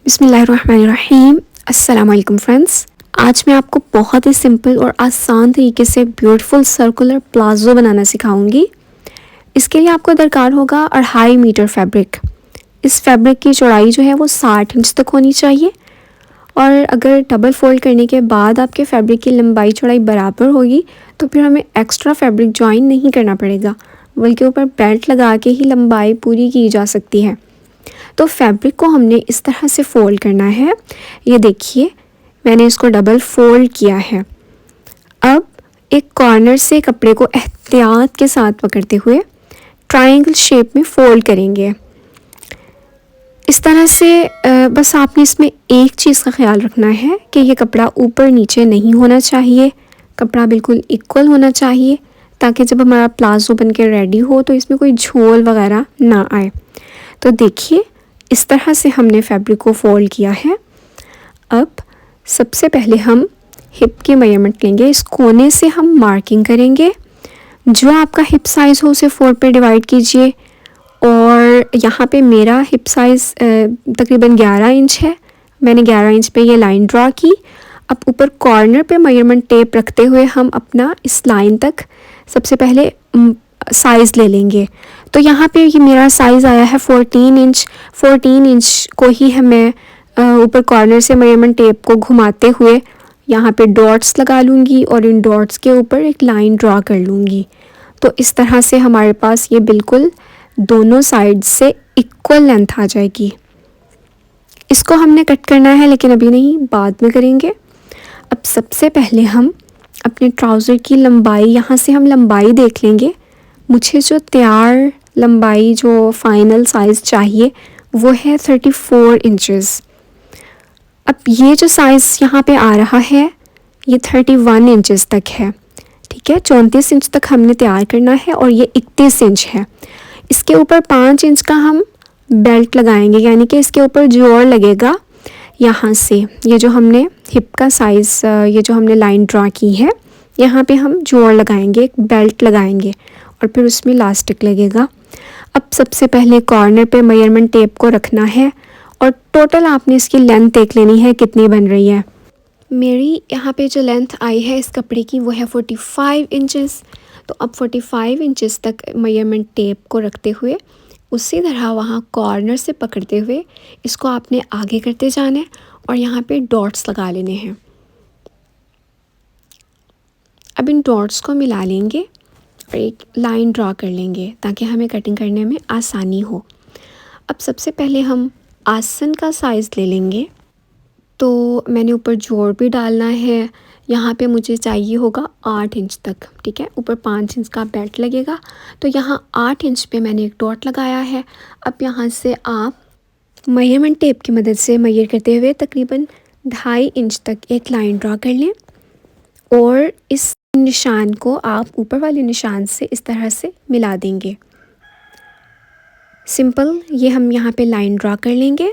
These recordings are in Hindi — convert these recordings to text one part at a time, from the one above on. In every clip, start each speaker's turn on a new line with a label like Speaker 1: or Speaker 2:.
Speaker 1: बिस्मिल्लाहिर्रहमानिर्रहीम। अस्सलाम वालेकुम फ्रेंड्स। आज मैं आपको बहुत ही सिंपल और आसान तरीके से ब्यूटीफुल सर्कुलर प्लाज़ो बनाना सिखाऊंगी। इसके लिए आपको दरकार होगा 2.5 मीटर फैब्रिक। इस फैब्रिक की चौड़ाई जो है वो 60 इंच तक होनी चाहिए और अगर डबल फोल्ड करने के बाद आपके फैब्रिक की लंबाई चौड़ाई बराबर होगी तो फिर हमें एक्स्ट्रा फैब्रिक ज्वाइन नहीं करना पड़ेगा, बल्कि ऊपर बेल्ट लगा के ही लंबाई पूरी की जा सकती है। तो फैब्रिक को हमने इस तरह से फ़ोल्ड करना है। ये देखिए, मैंने इसको डबल फ़ोल्ड किया है। अब एक कॉर्नर से कपड़े को एहतियात के साथ पकड़ते हुए ट्रायंगल शेप में फ़ोल्ड करेंगे। इस तरह से बस आपने इसमें एक चीज़ का ख्याल रखना है कि ये कपड़ा ऊपर नीचे नहीं होना चाहिए, कपड़ा बिल्कुल इक्वल होना चाहिए, ताकि जब हमारा प्लाज़ो बन के रेडी हो तो इसमें कोई झोल वगैरह ना आए। तो देखिए, इस तरह से हमने फैब्रिक को फ़ोल्ड किया है। अब सबसे पहले हम हिप की मेजरमेंट लेंगे। इस कोने से हम मार्किंग करेंगे। जो आपका हिप साइज़ हो उसे 4 पे डिवाइड कीजिए और यहाँ पे मेरा हिप साइज़ तकरीबन 11 इंच है। मैंने 11 इंच पे ये लाइन ड्रा की। अब ऊपर कॉर्नर पे मेजरमेंट टेप रखते हुए हम अपना इस लाइन तक सबसे पहले साइज़ ले लेंगे। तो यहाँ पे ये मेरा साइज़ आया है 14 इंच। 14 इंच को ही है मैं ऊपर कॉर्नर से मेजरमेंट टेप को घुमाते हुए यहाँ पे डॉट्स लगा लूँगी और इन डॉट्स के ऊपर एक लाइन ड्रा कर लूँगी। तो इस तरह से हमारे पास ये बिल्कुल दोनों साइड से इक्वल लेंथ आ जाएगी। इसको हमने कट करना है, लेकिन अभी नहीं, बाद में करेंगे। अब सबसे पहले हम अपने ट्राउज़र की लंबाई, यहाँ से हम लंबाई देख लेंगे। मुझे जो तैयार लंबाई, जो फाइनल साइज़ चाहिए वो है 34 इंचेस। अब ये जो साइज़ यहाँ पे आ रहा है ये 31 इंचेस तक है, ठीक है। 34 इंच तक हमने तैयार करना है और ये 31 इंच है। इसके ऊपर 5 इंच का हम बेल्ट लगाएंगे, यानी कि इसके ऊपर जोड़ लगेगा। यहाँ से ये जो हमने हिप का साइज़, ये जो हमने लाइन ड्रा की है, यहाँ पे हम जोड़ लगाएंगे, एक बेल्ट लगाएंगे और फिर उसमें इलास्टिक लगेगा। अब सबसे पहले कॉर्नर पे मेजरमेंट टेप को रखना है और टोटल आपने इसकी लेंथ देख लेनी है कितनी बन रही है। मेरी यहाँ पे जो लेंथ आई है इस कपड़े की वो है 45 इंचेस। तो अब 45 इंचेस तक मेजरमेंट टेप को रखते हुए उसी तरह वहाँ कॉर्नर से पकड़ते हुए इसको आपने आगे करते जाना है और यहाँ पे डॉट्स लगा लेने हैं। अब इन डॉट्स को मिला लेंगे और एक लाइन ड्रा कर लेंगे ताकि हमें कटिंग करने में आसानी हो। अब सबसे पहले हम आसन का साइज़ ले लेंगे। तो मैंने ऊपर जोड़ भी डालना है। यहाँ पे मुझे चाहिए होगा 8 इंच तक, ठीक है। ऊपर 5 इंच का बेल्ट लगेगा, तो यहाँ 8 इंच पे मैंने एक डॉट लगाया है। अब यहाँ से आप मेजरमेंट टेप की मदद से मेजर करते हुए तकरीबन 2.5 इंच तक एक लाइन ड्रा कर लें और इस निशान को आप ऊपर वाले निशान से इस तरह से मिला देंगे। सिंपल, ये हम यहाँ पे लाइन ड्रा कर लेंगे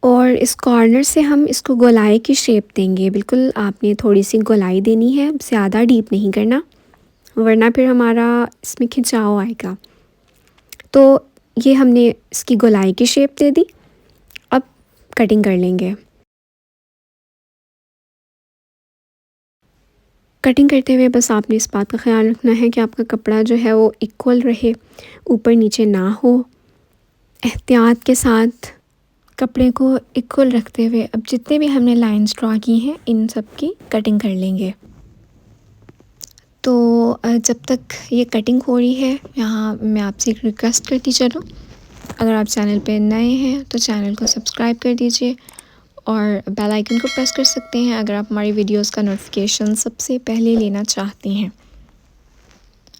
Speaker 1: और इस कॉर्नर से हम इसको गोलाई की शेप देंगे। बिल्कुल आपने थोड़ी सी गोलाई देनी है, ज़्यादा डीप नहीं करना, वरना फिर हमारा इसमें खिंचाव आएगा। तो ये हमने इसकी गोलाई की शेप दे दी। अब कटिंग कर लेंगे। कटिंग करते हुए बस आपने इस बात का ख्याल रखना है कि आपका कपड़ा जो है वो इक्वल रहे, ऊपर नीचे ना हो। एहतियात के साथ कपड़े को इक्वल रखते हुए अब जितने भी हमने लाइंस ड्रा की हैं इन सब की कटिंग कर लेंगे। तो जब तक ये कटिंग हो रही है, यहाँ मैं आपसे एक रिक्वेस्ट करती चलूँ, अगर आप चैनल पे नए हैं तो चैनल को सब्सक्राइब कर दीजिए और बेल आइकन को प्रेस कर सकते हैं अगर आप हमारी वीडियोस का नोटिफिकेशन सबसे पहले लेना चाहते हैं।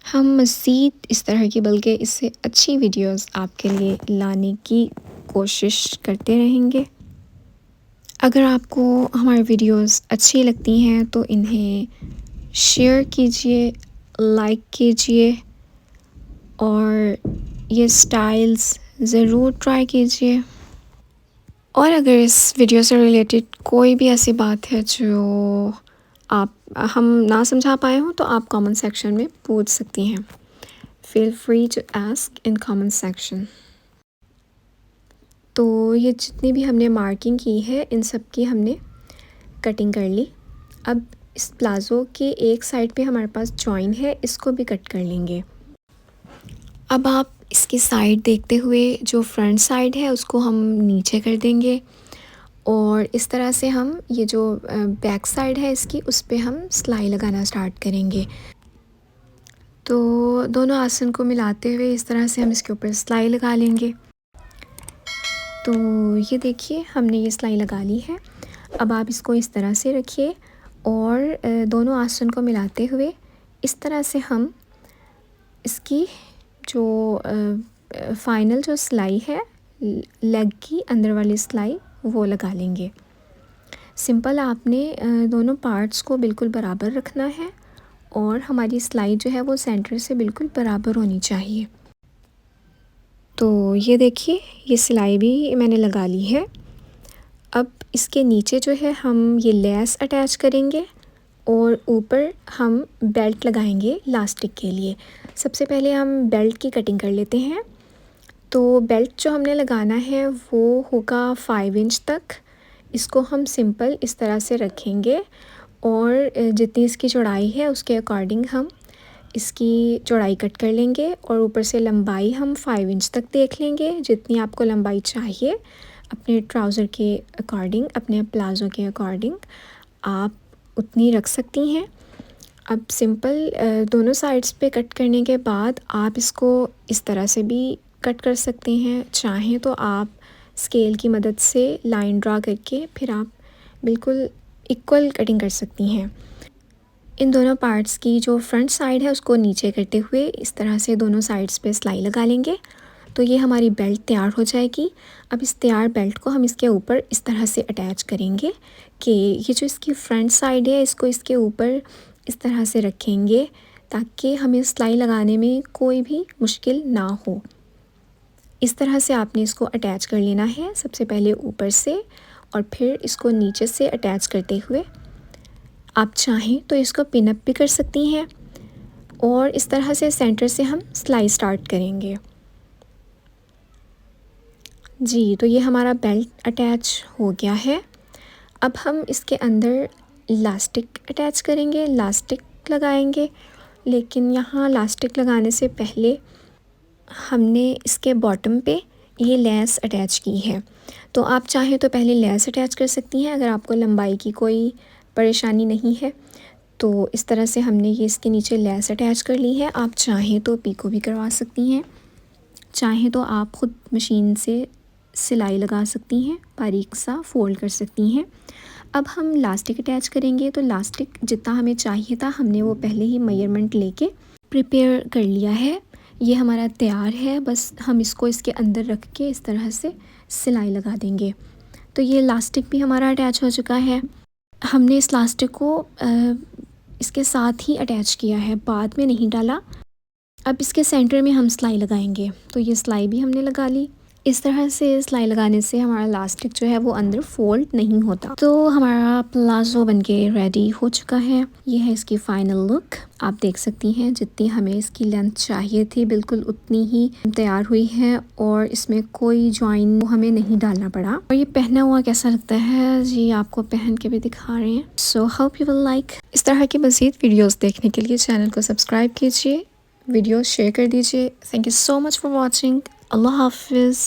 Speaker 1: हम मज़ीद इस तरह की, बल्कि इससे अच्छी वीडियोस आपके लिए लाने की कोशिश करते रहेंगे। अगर आपको हमारी वीडियोस अच्छी लगती हैं तो इन्हें शेयर कीजिए, लाइक कीजिए और ये स्टाइल्स ज़रूर ट्राई कीजिए। और अगर इस वीडियो से रिलेटेड कोई भी ऐसी बात है जो हम ना समझा पाए हों तो आप कमेंट सेक्शन में पूछ सकती हैं। Feel free to ask in comment section. तो ये जितनी भी हमने मार्किंग की है इन सब की हमने कटिंग कर ली। अब इस प्लाज़ो के एक साइड पे हमारे पास जॉइन है, इसको भी कट कर लेंगे। अब आप इसकी साइड देखते हुए जो फ्रंट साइड है उसको हम नीचे कर देंगे और इस तरह से हम ये जो बैक साइड है इसकी उस पे हम सिलाई लगाना स्टार्ट करेंगे। तो दोनों आसन को मिलाते हुए इस तरह से हम इसके ऊपर सिलाई लगा लेंगे। तो ये देखिए हमने ये सिलाई लगा ली है। अब आप इसको इस तरह से रखिए और दोनों आसन को मिलाते हुए इस तरह से हम इसकी जो फाइनल जो सिलाई है लेग की अंदर वाली सिलाई वो लगा लेंगे। सिंपल आपने दोनों पार्ट्स को बिल्कुल बराबर रखना है और हमारी सिलाई जो है वो सेंटर से बिल्कुल बराबर होनी चाहिए। तो ये देखिए ये सिलाई भी मैंने लगा ली है। अब इसके नीचे जो है हम ये लेस अटैच करेंगे और ऊपर हम बेल्ट लगाएंगे इलास्टिक के लिए। सबसे पहले हम बेल्ट की कटिंग कर लेते हैं। तो बेल्ट जो हमने लगाना है वो होगा 5 इंच तक। इसको हम सिंपल इस तरह से रखेंगे और जितनी इसकी चौड़ाई है उसके अकॉर्डिंग हम इसकी चौड़ाई कट कर लेंगे और ऊपर से लंबाई हम 5 इंच तक देख लेंगे। जितनी आपको लंबाई चाहिए अपने ट्राउज़र के अकॉर्डिंग, अपने प्लाज़ो के अकॉर्डिंग आप उतनी रख सकती हैं। अब सिंपल दोनों साइड्स पे कट करने के बाद आप इसको इस तरह से भी कट कर सकते हैं। चाहें तो आप स्केल की मदद से लाइन ड्रा करके फिर आप बिल्कुल इक्वल कटिंग कर सकती हैं। इन दोनों पार्ट्स की जो फ्रंट साइड है उसको नीचे करते हुए इस तरह से दोनों साइड्स पे सिलाई लगा लेंगे। तो ये हमारी बेल्ट तैयार हो जाएगी। अब इस तैयार बेल्ट को हम इसके ऊपर इस तरह से अटैच करेंगे कि ये जो इसकी फ्रंट साइड है इसको इसके ऊपर इस तरह से रखेंगे ताकि हमें सिलाई लगाने में कोई भी मुश्किल ना हो। इस तरह से आपने इसको अटैच कर लेना है, सबसे पहले ऊपर से और फिर इसको नीचे से अटैच करते हुए आप चाहें तो इसको पिन अप भी कर सकती हैं और इस तरह से सेंटर से हम सिलाई स्टार्ट करेंगे। जी, तो ये हमारा बेल्ट अटैच हो गया है। अब हम इसके अंदर इलास्टिक अटैच करेंगे, इलास्टिक लगाएंगे, लेकिन यहाँ इलास्टिक लगाने से पहले हमने इसके बॉटम पे ये लेस अटैच की है। तो आप चाहें तो पहले लेस अटैच कर सकती हैं अगर आपको लंबाई की कोई परेशानी नहीं है। तो इस तरह से हमने ये इसके नीचे लेस अटैच कर ली है। आप चाहें तो पीको भी करवा सकती हैं, चाहें तो आप ख़ुद मशीन से सिलाई लगा सकती हैं, बारीक सा फ़ोल्ड कर सकती हैं। अब हम लास्टिक अटैच करेंगे। तो लास्टिक जितना हमें चाहिए था हमने वो पहले ही मेजरमेंट लेके प्रिपेयर कर लिया है। ये हमारा तैयार है, बस हम इसको इसके अंदर रख के इस तरह से सिलाई लगा देंगे। तो ये लास्टिक भी हमारा अटैच हो चुका है। हमने इस लास्टिक को इसके साथ ही अटैच किया है, बाद में नहीं डाला। अब इसके सेंटर में हम सिलाई लगाएंगे। तो ये सिलाई भी हमने लगा ली। इस तरह से सिलाई लगाने से हमारा इलास्टिक जो है वो अंदर फोल्ड नहीं होता। तो हमारा प्लाज़ो बनके रेडी हो चुका है। ये है इसकी फाइनल लुक। आप देख सकती हैं जितनी हमें इसकी लेंथ चाहिए थी बिल्कुल उतनी ही तैयार हुई है और इसमें कोई जॉइन हमें नहीं डालना पड़ा। और ये पहना हुआ कैसा लगता है जी, आपको पहन के भी दिखा रहे हैं। So hope you will like. इस तरह की मज़ीद वीडियोज़ देखने के लिए चैनल को सब्सक्राइब कीजिए, वीडियो शेयर कर दीजिए। Thank you so much for watching. अल्लाह हाफिज़।